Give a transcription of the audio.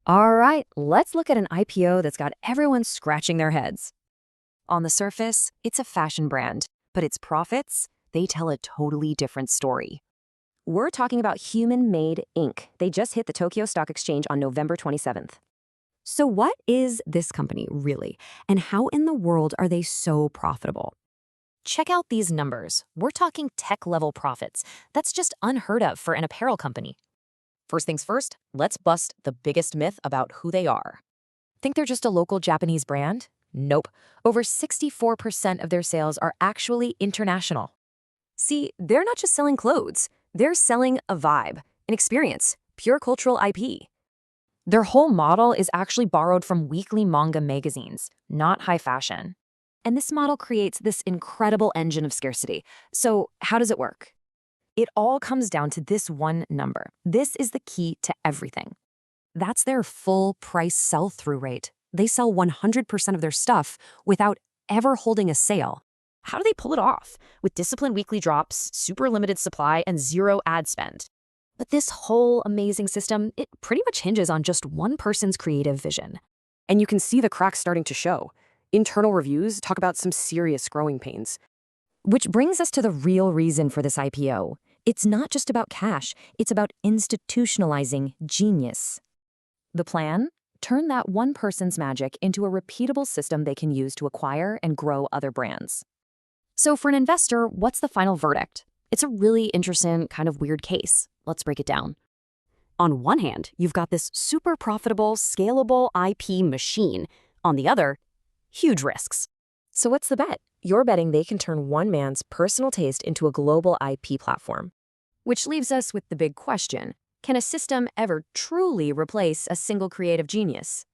All right, let's look at an IPO that's got everyone scratching their heads. On the surface, it's a fashion brand, but its profits, they tell a totally different story. We're talking about Human Made Inc. They just hit the Tokyo Stock Exchange on November 27th. So what is this company really, and how in the world are they so profitable? Check out these numbers. We're talking tech-level profits. That's just unheard of for an apparel company. First things first, let's bust the biggest myth about who they are. Think they're just a local Japanese brand? Nope. Over 64% of their sales are actually international. See, they're not just selling clothes. They're selling a vibe, an experience, pure cultural IP. Their whole model is actually borrowed from weekly manga magazines, not high fashion. And this model creates this incredible engine of scarcity. So how does it work? It all comes down to this one number. This is the key to everything. That's their full price sell-through rate. They sell 100% of their stuff without ever holding a sale. How do they pull it off? With disciplined weekly drops, super limited supply, and zero ad spend. But this whole amazing system, it pretty much hinges on just one person's creative vision. And you can see the cracks starting to show. Internal reviews talk about some serious growing pains. Which brings us to the real reason for this IPO. It's not just about cash, it's about institutionalizing genius. The plan? Turn that one person's magic into a repeatable system they can use to acquire and grow other brands. So for an investor, what's the final verdict? It's a really interesting, kind of weird case. Let's break it down. On one hand, you've got this super profitable, scalable IP machine. On the other, huge risks. So what's the bet? You're betting they can turn one man's personal taste into a global IP platform. Which leaves us with the big question. Can a system ever truly replace a single creative genius?